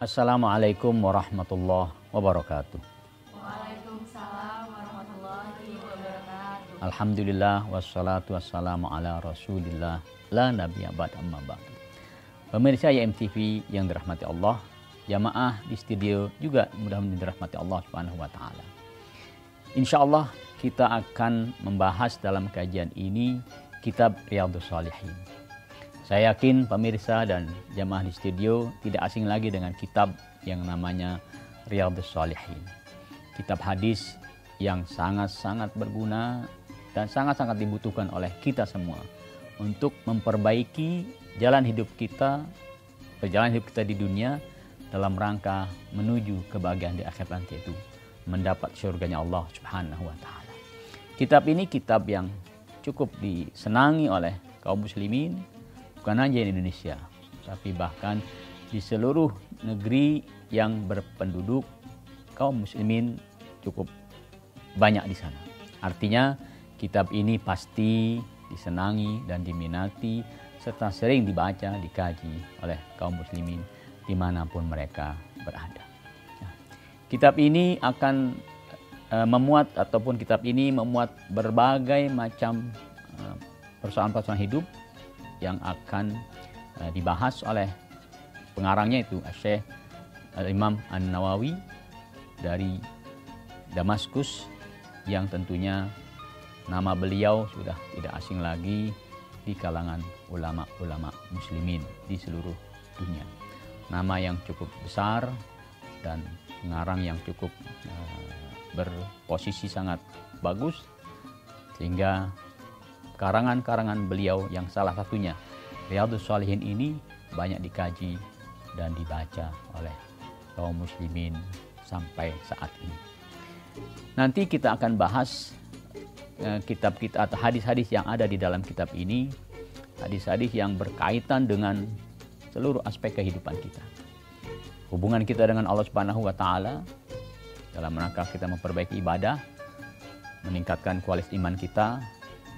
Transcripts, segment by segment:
Assalamualaikum warahmatullahi wabarakatuh. Waalaikumsalam warahmatullahi wabarakatuh. Alhamdulillah wassalatu wassalamu ala rasulillah la nabiyya ba'd amma ba'du. Pemirsa YMTV yang dirahmati Allah, jamaah di studio juga mudah-mudahan dirahmati Allah Subhanahu wa taala. Insyaallah kita akan membahas dalam kajian ini kitab Riyadhus Shalihin. Saya yakin pemirsa dan jamaah di studio tidak asing lagi dengan kitab yang namanya Riyadhus Shalihin. Kitab hadis yang sangat-sangat berguna dan sangat-sangat dibutuhkan oleh kita semua untuk memperbaiki jalan hidup kita, perjalanan hidup kita di dunia dalam rangka menuju kebahagiaan di akhirat nanti, itu mendapat surganya Allah Subhanahu wa taala. Kitab ini kitab yang cukup disenangi oleh kaum muslimin, bukan hanya di Indonesia, tapi bahkan di seluruh negeri yang berpenduduk kaum muslimin cukup banyak di sana. Artinya kitab ini pasti disenangi dan diminati serta sering dibaca, dikaji oleh kaum muslimin dimanapun mereka berada. Nah, kitab ini akan kitab ini memuat berbagai macam persoalan-persoalan hidup yang akan dibahas oleh pengarangnya, itu Syekh Al-Imam An-Nawawi dari Damaskus, yang tentunya nama beliau sudah tidak asing lagi di kalangan ulama-ulama muslimin di seluruh dunia. Nama yang cukup besar dan pengarang yang cukup berposisi sangat bagus, sehingga karangan-karangan beliau yang salah satunya Riyadhus Shalihin ini banyak dikaji dan dibaca oleh kaum muslimin sampai saat ini. Nanti kita akan bahas kitab kita atau hadis-hadis yang ada di dalam kitab ini, hadis-hadis yang berkaitan dengan seluruh aspek kehidupan kita. Hubungan kita dengan Allah Subhanahu wa taala dalam rangka kita memperbaiki ibadah, meningkatkan kualitas iman kita,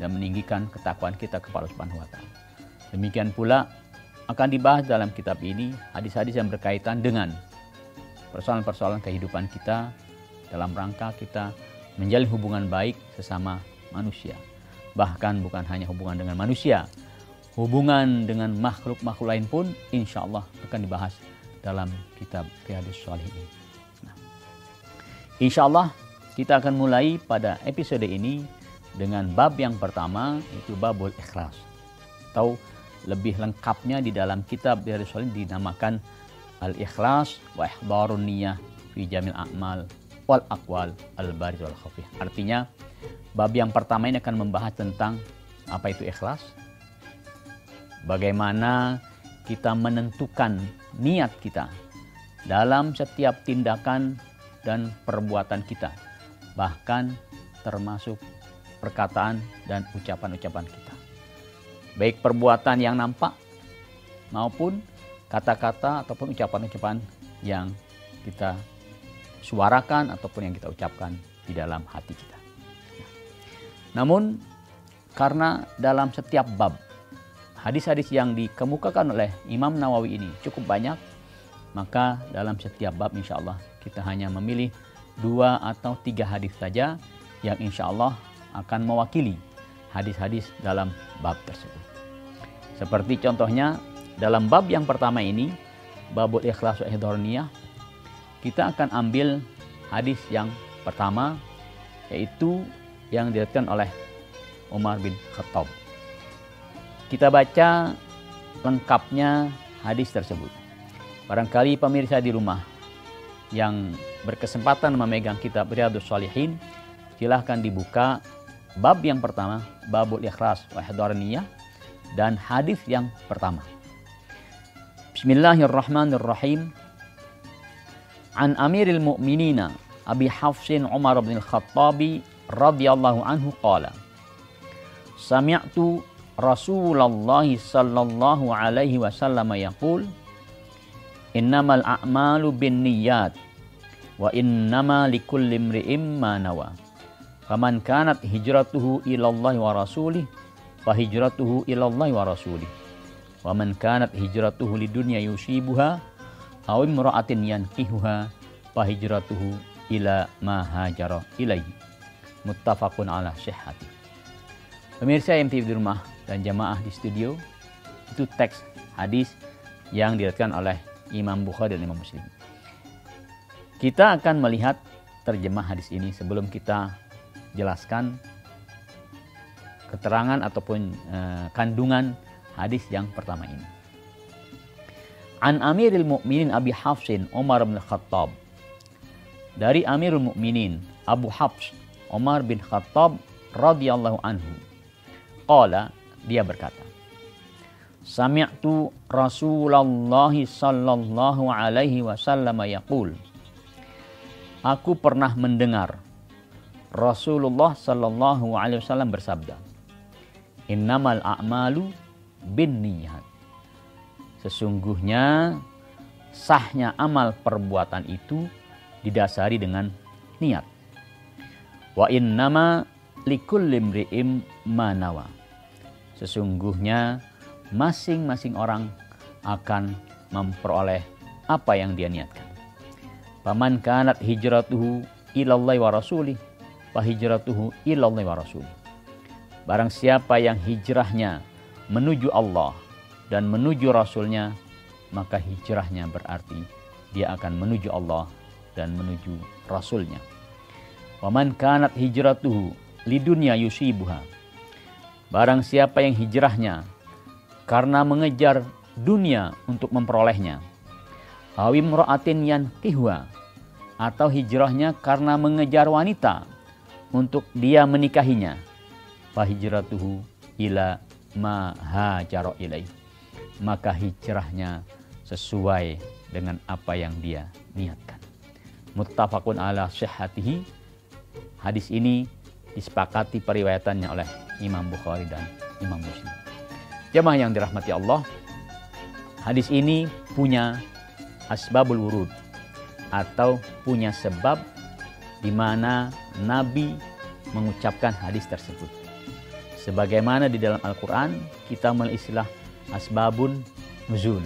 dan meninggikan ketakwaan kita kepada Allah Subhanahu wa taala. Demikian pula akan dibahas dalam kitab ini hadis-hadis yang berkaitan dengan persoalan-persoalan kehidupan kita dalam rangka kita menjalin hubungan baik sesama manusia. Bahkan bukan hanya hubungan dengan manusia, hubungan dengan makhluk-makhluk lain pun insya Allah akan dibahas dalam kitab Riyadhus Shalihin. Nah, insya Allah kita akan mulai pada episode ini dengan bab yang pertama, itu babul ikhlas, atau lebih lengkapnya di dalam kitab Riyadhus Shalihin dinamakan al-ikhlas wa ihdharun niyah fi jamil a'mal wal aqwal al-bariz wal khafih. Artinya bab yang pertama ini akan membahas tentang apa itu ikhlas, bagaimana kita menentukan niat kita dalam setiap tindakan dan perbuatan kita, bahkan termasuk perkataan dan ucapan-ucapan kita, baik perbuatan yang nampak maupun kata-kata ataupun ucapan-ucapan yang kita suarakan ataupun yang kita ucapkan di dalam hati kita. Namun karena dalam setiap bab hadis-hadis yang dikemukakan oleh Imam Nawawi ini cukup banyak, maka dalam setiap bab insya Allah kita hanya memilih 2 atau 3 hadis saja yang insya Allah akan mewakili hadis-hadis dalam bab tersebut. Seperti contohnya dalam bab yang pertama ini, babul ikhlas wa ihdharun niyah, kita akan ambil hadis yang pertama, yaitu yang diriwayatkan oleh Umar bin Khattab. Kita baca lengkapnya hadis tersebut. Barangkali pemirsa di rumah yang berkesempatan memegang kitab Riyadhus Shalihin, silahkan dibuka bab yang pertama, babul ikhlas wa ihdharun niyah, dan hadis yang pertama. Bismillahirrahmanirrahim. An Amiril Mu'minina Abi Hafsin Umar bin Al-Khattabi radhiyallahu anhu qala, sami'tu Rasulullah sallallahu alaihi wasallam yaqul, innamal a'malu binniyat wa innama likulli imri'in ma nawa. Faman kanat hijratuhu ilallahi wa rasulih fa hijratuhu ilallahi wa rasulih. Wa man kanat hijratuhu lidunya yusibuha aw imra'atin yankihuha fa hijratuhu ila ma hajara ilaihi. Muttafaqun ala sihhati. Pemirsa MTV di rumah dan jamaah di studio, itu teks hadis yang diriwayatkan oleh Imam Bukhari dan Imam Muslim. Kita akan melihat terjemah hadis ini sebelum kita jelaskan keterangan ataupun kandungan hadis yang pertama ini. An Amiril Mukminin Abi Hafsin Umar bin Khattab. Dari Amirul Mukminin Abu Hafs Umar bin Khattab radhiyallahu anhu. Qala, dia berkata, Sami'tu Rasulullah sallallahu alaihi wasallam yaqul. Aku pernah mendengar Rasulullah sallallahu alaihi wasallam bersabda, Innamal a'malu binniyat. Sesungguhnya sahnya amal perbuatan itu didasari dengan niat. Wa innama likulli imri'in ma nawa. Sesungguhnya masing-masing orang akan memperoleh apa yang dia niatkan. Faman kanat hijratuhu ilallahi wa rasulih fa hijratuhu ilallahi wa rasulih. Barang siapa yang hijrahnya menuju Allah dan menuju Rasulnya, maka hijrahnya berarti dia akan menuju Allah dan menuju Rasulnya. Waman kanat hijratuhu lidunya yusibuha. Barang siapa yang hijrahnya karena mengejar dunia untuk memperolehnya. Awim ra'atin yankihwa. Atau hijrahnya karena mengejar wanita untuk dia menikahinya. Fahijratuhu ila ma hajara ilaih. Maka hijrahnya sesuai dengan apa yang dia niatkan. Muttafaqun ala sihhatihi. Hadis ini disepakati periwayatannya oleh Imam Bukhari dan Imam Muslim. Jamaah yang dirahmati Allah, hadis ini punya asbabul wurud atau punya sebab di mana Nabi mengucapkan hadis tersebut. Sebagaimana di dalam Al-Quran kita mengistilah asbabun nuzul,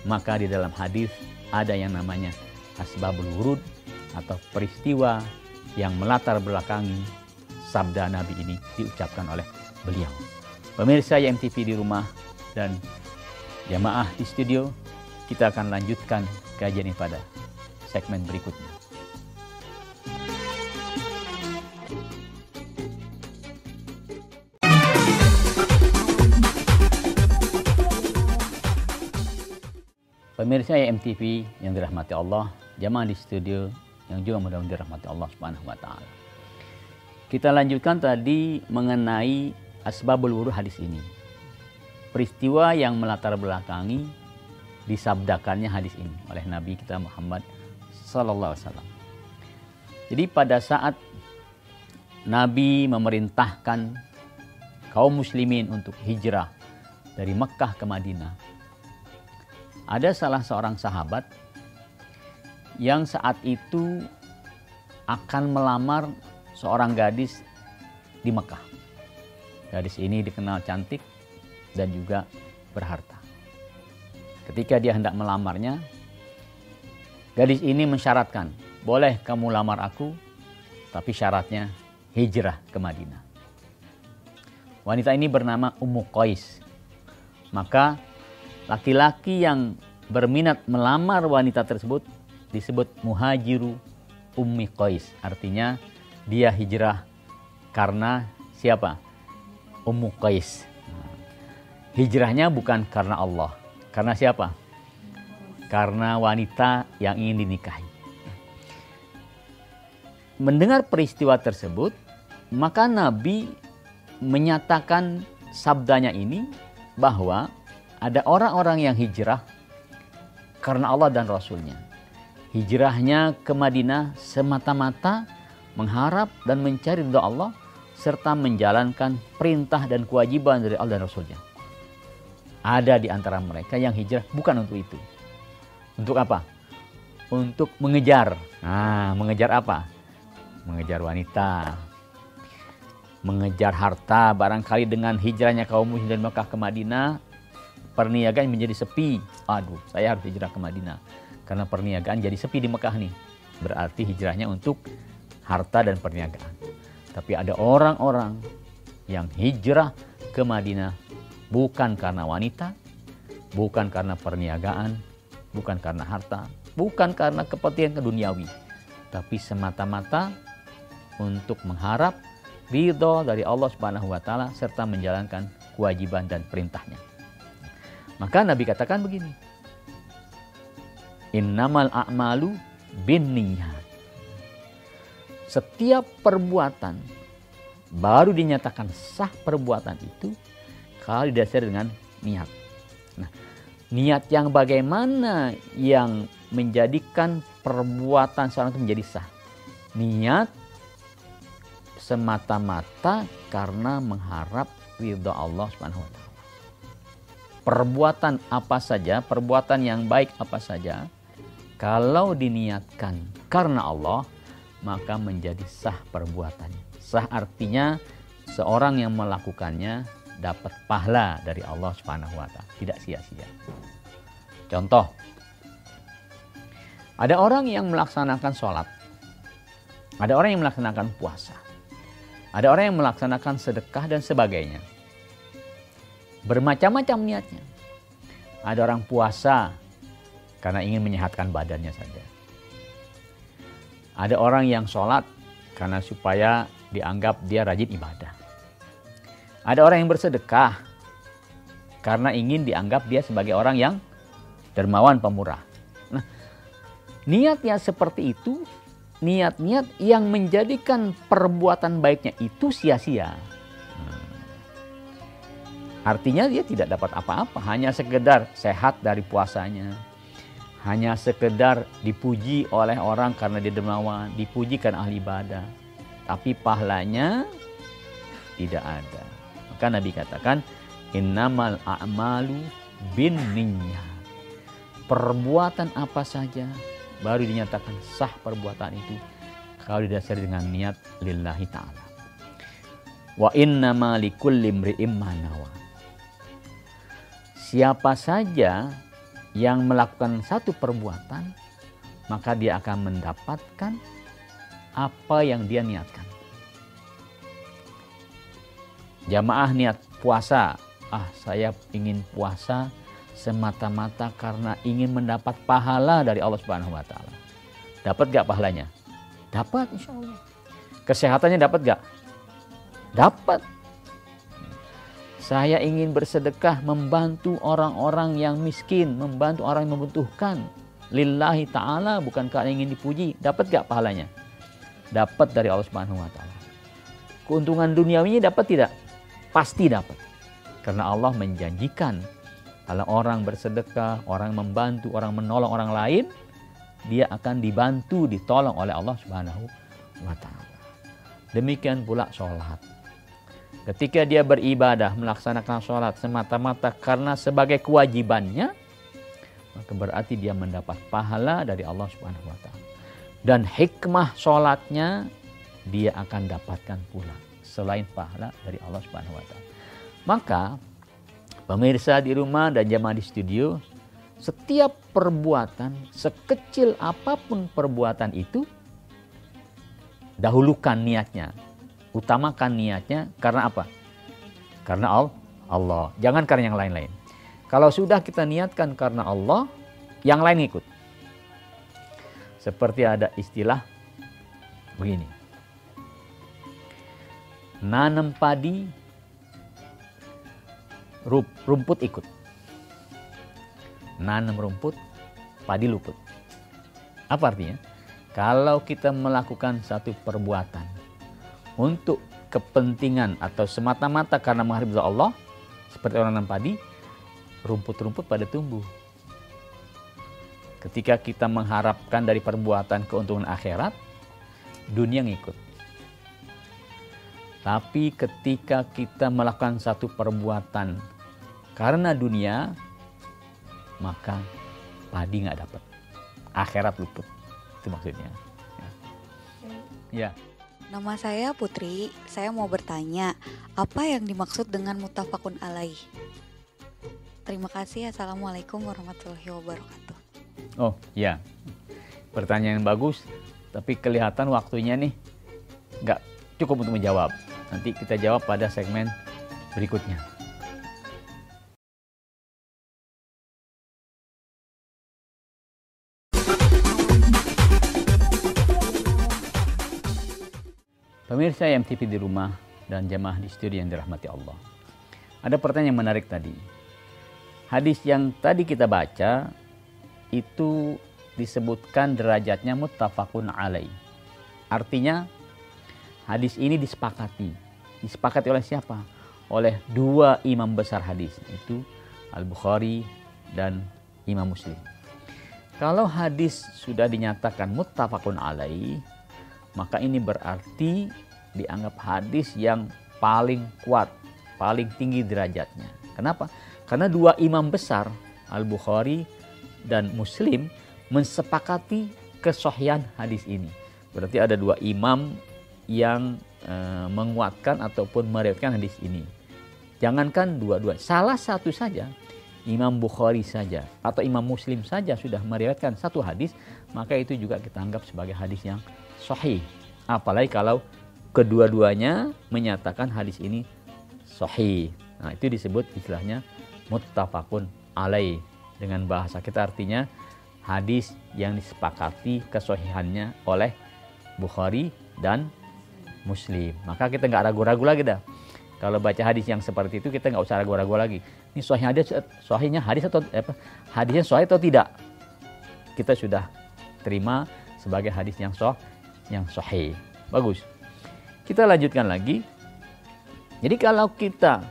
maka di dalam hadis ada yang namanya asbabul wurud atau peristiwa yang melatar belakangi sabda Nabi ini diucapkan oleh beliau. Pemirsa YMTV di rumah dan jamaah di studio, kita akan lanjutkan kajian ini pada segmen berikutnya. Pemirsa YMTV yang dirahmati Allah, jamaah di studio yang juga mudah-mudahan dirahmati Allah Subhanahu wa taala. Kita lanjutkan tadi mengenai asbabul wurud hadis ini. Peristiwa yang melatar belakangi disabdakannya hadis ini oleh Nabi kita Muhammad sallallahu alaihi wasallam. Jadi pada saat Nabi memerintahkan kaum muslimin untuk hijrah dari Mekkah ke Madinah, ada salah seorang sahabat yang saat itu akan melamar seorang gadis di Mekah. Gadis ini dikenal cantik dan juga berharta. Ketika dia hendak melamarnya, gadis ini mensyaratkan, boleh kamu lamar aku, tapi syaratnya hijrah ke Madinah. Wanita ini bernama Ummu Qais. Maka laki-laki yang berminat melamar wanita tersebut disebut muhajiru Ummi Qais. Artinya dia hijrah karena siapa? Ummu Qais. Hijrahnya bukan karena Allah. Karena siapa? Karena wanita yang ingin dinikahi. Mendengar peristiwa tersebut, maka Nabi menyatakan sabdanya ini bahwa ada orang-orang yang hijrah karena Allah dan Rasulnya. Hijrahnya ke Madinah semata-mata mengharap dan mencari ridha Allah serta menjalankan perintah dan kewajiban dari Allah dan Rasulnya. Ada di antara mereka yang hijrah bukan untuk itu. Untuk apa? Untuk mengejar. Mengejar apa? Mengejar wanita. Mengejar harta. Barangkali dengan hijrahnya kaum muslimin dari Mekah ke Madinah, perniagaan menjadi sepi. Aduh, saya harus hijrah ke Madinah. karena perniagaan jadi sepi di Mekah nih. Berarti hijrahnya untuk harta dan perniagaan. Tapi ada orang-orang yang hijrah ke Madinah bukan karena wanita, bukan karena perniagaan, bukan karena harta, bukan karena kepentingan duniawi, tapi semata-mata untuk mengharap ridho dari Allah Subhanahu wa taala serta menjalankan kewajiban dan perintahnya. Maka Nabi katakan begini, innamal a'malu binniyat. Setiap perbuatan baru dinyatakan sah perbuatan itu kalau didasari dengan niat. Nah, niat yang bagaimana yang menjadikan perbuatan seorang itu menjadi sah? Niat semata-mata karena mengharap ridha Allah Subhanahu wa taala. Perbuatan apa saja, perbuatan yang baik apa saja, kalau diniatkan karena Allah, maka menjadi sah perbuatannya. Sah artinya seorang yang melakukannya dapat pahala dari Allah Subhanahu wa taala, tidak sia-sia. Contoh, ada orang yang melaksanakan sholat, ada orang yang melaksanakan puasa, ada orang yang melaksanakan sedekah dan sebagainya. Bermacam-macam niatnya. Ada orang puasa karena ingin menyehatkan badannya saja. Ada orang yang sholat karena supaya dianggap dia rajin ibadah. Ada orang yang bersedekah karena ingin dianggap dia sebagai orang yang dermawan pemurah. Nah, niatnya seperti itu, niat-niat yang menjadikan perbuatan baiknya itu sia-sia. Artinya dia tidak dapat apa-apa, hanya sekedar sehat dari puasanya. Hanya sekedar dipuji oleh orang karena dia dermawan, dipuji karena ahli ibadah. Tapi pahalanya tidak ada. Maka Nabi katakan, innamal a'malu binniyat. Perbuatan apa saja baru dinyatakan sah perbuatan itu kalau didasari dengan niat lillahi ta'ala. Wa innama likulli imri'im ma nawa. Siapa saja yang melakukan satu perbuatan, maka dia akan mendapatkan apa yang dia niatkan. Jamaah niat puasa, saya ingin puasa semata-mata karena ingin mendapat pahala dari Allah Subhanahu wa taala. Dapat gak pahalanya? Dapat, insya Allah. Kesehatannya dapat gak? Dapat. Saya ingin bersedekah, membantu orang-orang yang miskin, membantu orang yang membutuhkan. Lillahi ta'ala, bukan karena ingin dipuji. Dapat gak pahalanya? Dapat dari Allah Subhanahu wa taala. Keuntungan duniawinya dapat tidak? Pasti dapat. Karena Allah menjanjikan kalau orang bersedekah, orang membantu, orang menolong orang lain, dia akan dibantu, ditolong oleh Allah Subhanahu wa taala. Demikian pula sholat. Ketika dia beribadah, melaksanakan sholat semata-mata karena sebagai kewajibannya, maka berarti dia mendapat pahala dari Allah Subhanahu wa taala. Dan hikmah sholatnya dia akan dapatkan pula selain pahala dari Allah Subhanahu wa taala. Maka pemirsa di rumah dan jamaah di studio, setiap perbuatan, sekecil apapun perbuatan itu, dahulukan niatnya. Utamakan niatnya karena apa? Karena Allah. Jangan karena yang lain-lain. Kalau sudah kita niatkan karena Allah, yang lain ikut. Seperti ada istilah begini. Nanam padi, rumput ikut. Nanam rumput, padi luput. Apa artinya? Kalau kita melakukan satu perbuatan untuk kepentingan atau semata-mata karena menghargai Allah, seperti orang nanam padi, rumput-rumput pada tumbuh. Ketika kita mengharapkan dari perbuatan keuntungan akhirat, dunia ngikut. Tapi ketika kita melakukan satu perbuatan karena dunia, maka padi nggak dapat, akhirat luput. Itu maksudnya. Ya. Nama saya Putri, saya mau bertanya, apa yang dimaksud dengan muttafaqun alaih? Terima kasih, Assalamualaikum warahmatullahi wabarakatuh. Oh ya, pertanyaan yang bagus, tapi kelihatan waktunya nih nggak cukup untuk menjawab. Nanti kita jawab pada segmen berikutnya. Pemirsa MTV di rumah dan jamaah di studio yang dirahmati Allah. Ada pertanyaan yang menarik tadi. Hadis yang tadi kita baca itu disebutkan derajatnya muttafaqun alaih. Artinya hadis ini disepakati. Disepakati oleh siapa? Oleh dua imam besar hadis, itu Al-Bukhari dan Imam Muslim. Kalau hadis sudah dinyatakan muttafaqun alaih, maka ini berarti dianggap hadis yang paling kuat, paling tinggi derajatnya. Kenapa? Karena dua imam besar, Al-Bukhari dan Muslim, mensepakati kesohihan hadis ini. Berarti ada dua imam yang menguatkan ataupun meriwayatkan hadis ini. Jangankan dua-dua, salah satu saja, Imam Bukhari saja atau Imam Muslim saja sudah meriwayatkan satu hadis, maka itu juga kita anggap sebagai hadis yang sahih. Apalagi kalau kedua-duanya menyatakan hadis ini sahih. Nah, itu disebut istilahnya muttafaqun alaih. Dengan bahasa kita artinya hadis yang disepakati kesahihannya oleh Bukhari dan Muslim. Maka kita nggak ragu-ragu lagi dah. Kalau baca hadis yang seperti itu kita nggak usah ragu-ragu lagi. Ini sahihnya hadis atau hadisnya sahih atau tidak? Kita sudah terima sebagai hadis yang sahih. Bagus. Kita lanjutkan lagi. Jadi kalau kita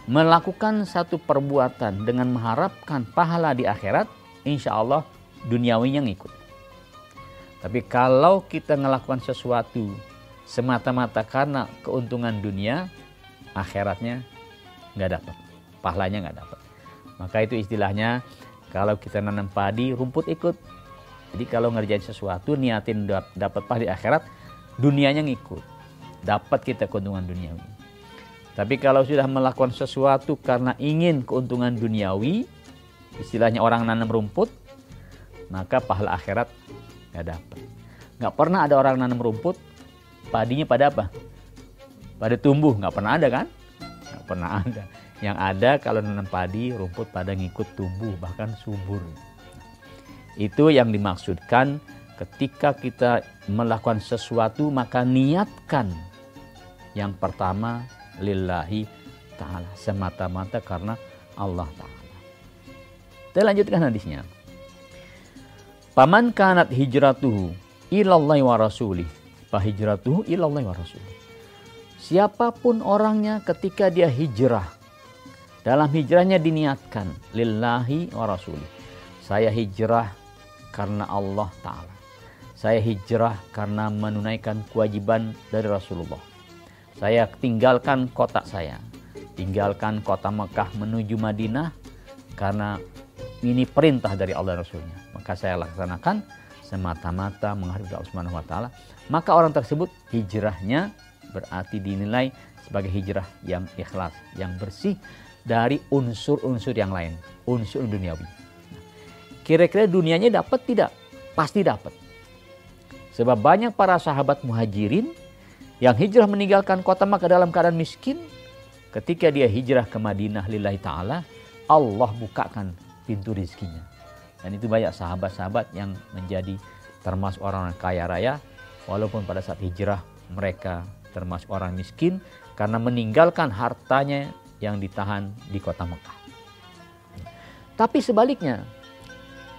melakukan satu perbuatan dengan mengharapkan pahala di akhirat, insya Allah duniawinya ngikut. Tapi kalau kita melakukan sesuatu semata-mata karena keuntungan dunia, akhiratnya nggak dapat, pahalanya nggak dapat. Maka itu istilahnya kalau kita nanam padi, rumput ikut. Jadi kalau ngerjain sesuatu, niatin dapat pahala di akhirat, dunianya ngikut. Dapat kita keuntungan duniawi. Tapi kalau sudah melakukan sesuatu karena ingin keuntungan duniawi, istilahnya orang nanam rumput, maka pahala akhirat nggak dapat. Nggak pernah ada orang nanam rumput, padinya pada apa? Pada tumbuh, nggak pernah ada kan? Nggak pernah ada. Yang ada kalau nanam padi, rumput pada ngikut tumbuh, bahkan subur. Itu yang dimaksudkan ketika kita melakukan sesuatu, maka niatkan yang pertama lillahi ta'ala, semata-mata karena Allah ta'ala. Kita lanjutkan hadisnya. Paman kanat hijratuhu ilallahi wa rasulih, fa hijratuhu ilallahi wa rasulih. Siapapun orangnya ketika dia hijrah, dalam hijrahnya diniatkan lillahi wa rasulih. Saya hijrah karena Allah ta'ala. Saya hijrah karena menunaikan kewajiban dari Rasulullah. Saya tinggalkan kota saya, tinggalkan kota Mekah menuju Madinah karena ini perintah dari Allah dan Rasulnya. Maka saya laksanakan semata-mata menghadap Allah Subhanahu wa taala. Maka orang tersebut hijrahnya berarti dinilai sebagai hijrah yang ikhlas, yang bersih dari unsur-unsur yang lain, unsur duniawi. Kira-kira dunianya dapat tidak? Pasti dapat. Sebab banyak para sahabat muhajirin yang hijrah meninggalkan kota Makkah dalam keadaan miskin, ketika dia hijrah ke Madinah lillahi ta'ala, Allah bukakan pintu rizkinya. Dan itu banyak sahabat-sahabat yang menjadi termasuk orang kaya raya, walaupun pada saat hijrah mereka termasuk orang miskin karena meninggalkan hartanya yang ditahan di kota Mekah. Tapi sebaliknya,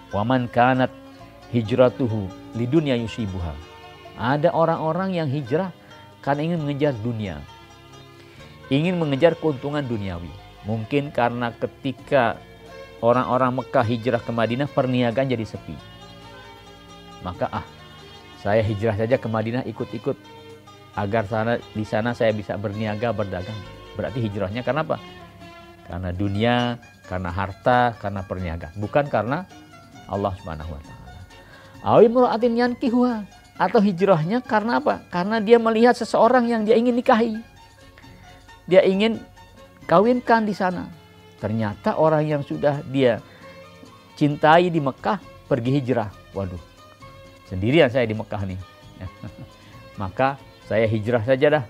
waman kanat hijratuhu lidunya yusibuha. Ada orang-orang yang hijrah karena ingin mengejar dunia, ingin mengejar keuntungan duniawi. Mungkin karena ketika orang-orang Mekah hijrah ke Madinah, perniagaan jadi sepi. Maka saya hijrah saja ke Madinah ikut-ikut agar di sana saya bisa berniaga, berdagang. Berarti hijrahnya karena apa? Karena dunia, karena harta, karena perniagaan. Bukan karena Allah Subhanahu wa taala. Awimra'atin yankihuha, atau hijrahnya karena apa? Karena dia melihat seseorang yang dia ingin nikahi. Dia ingin kawinkan di sana. Ternyata orang yang sudah dia cintai di Mekah pergi hijrah. Waduh, sendirian saya di Mekah nih. Maka saya hijrah saja dah.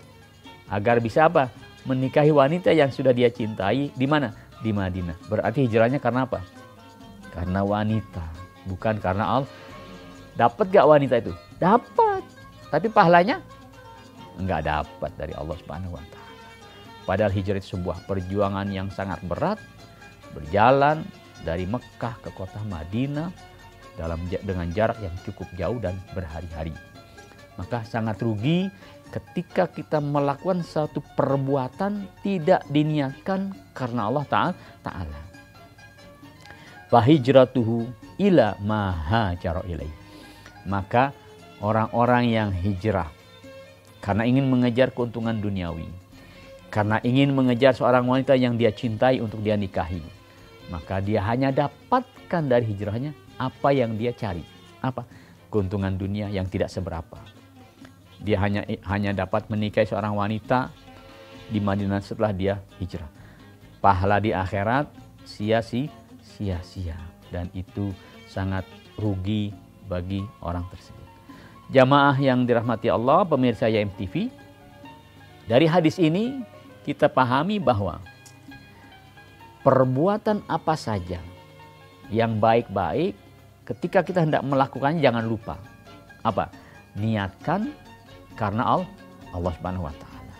Agar bisa apa? Menikahi wanita yang sudah dia cintai. Di mana? Di Madinah. Berarti hijrahnya karena apa? Karena wanita. Bukan karena Allah. Dapat gak wanita itu? Dapat. Tapi pahalanya? Enggak dapat dari Allah Subhanahu wa Ta'ala. Padahal hijrah itu sebuah perjuangan yang sangat berat. Berjalan dari Mekah ke kota Madinah dengan jarak yang cukup jauh dan berhari-hari. Maka sangat rugi ketika kita melakukan satu perbuatan tidak diniatkan karena Allah Ta'ala. Fahijratuhu ila ma hajara ilaih. Maka orang-orang yang hijrah karena ingin mengejar keuntungan duniawi, karena ingin mengejar seorang wanita yang dia cintai untuk dia nikahi, maka dia hanya dapatkan dari hijrahnya apa yang dia cari. Apa? Keuntungan dunia yang tidak seberapa. Dia hanya dapat menikahi seorang wanita di Madinah setelah dia hijrah. Pahala di akhirat sia-sia. Dan itu sangat rugi bagi orang tersebut. Jamaah yang dirahmati Allah, pemirsa YMTV, dari hadis ini kita pahami bahwa perbuatan apa saja yang baik-baik, ketika kita hendak melakukannya jangan lupa. Apa? Niatkan karena Allah Subhanahu wa Ta'ala.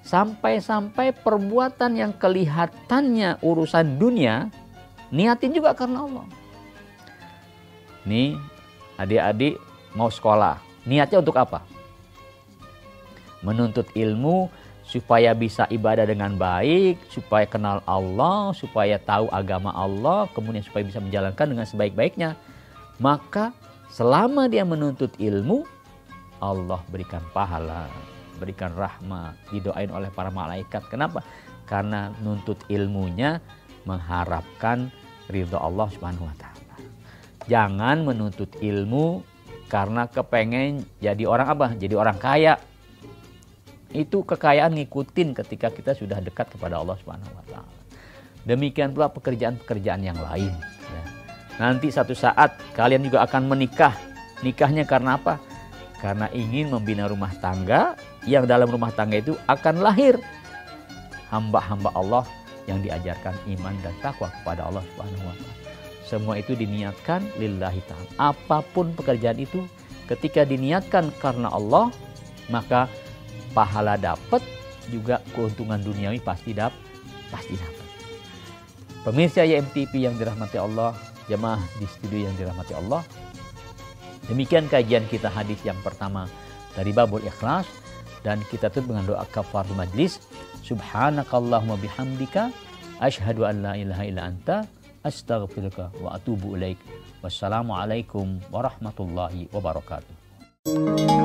Sampai-sampai perbuatan yang kelihatannya urusan dunia, niatin juga karena Allah. Nih, adik-adik mau sekolah, niatnya untuk apa? Menuntut ilmu supaya bisa ibadah dengan baik, supaya kenal Allah, supaya tahu agama Allah, kemudian supaya bisa menjalankan dengan sebaik-baiknya. Maka selama dia menuntut ilmu, Allah berikan pahala, berikan rahmat, didoain oleh para malaikat. Kenapa? Karena nuntut ilmunya mengharapkan ridha Allah Subhanahu wa Ta'ala. Jangan menuntut ilmu karena kepengen jadi orang apa? Jadi orang kaya. Itu kekayaan ngikutin ketika kita sudah dekat kepada Allah Subhanahu wa Ta'ala. Demikian pula pekerjaan-pekerjaan yang lain. Ya. Nanti satu saat kalian juga akan menikah. Nikahnya karena apa? Karena ingin membina rumah tangga, yang dalam rumah tangga itu akan lahir hamba-hamba Allah yang diajarkan iman dan takwa kepada Allah Subhanahu wa Ta'ala. Semua itu diniatkan lillahi ta'ala. Apapun pekerjaan itu, ketika diniatkan karena Allah, maka pahala dapat, juga keuntungan duniawi pasti dapat. Pemirsa YMTV yang dirahmati Allah, jemaah di studio yang dirahmati Allah, demikian kajian kita hadis yang pertama dari Babul Ikhlas, dan kita tutup dengan doa kafaratul majlis. Subhanakallahumma bihamdika asyhadu an la ilaha illa anta astaghfiruka wa atubu ilaik. Wassalamualaikum warahmatullahi wabarakatuh.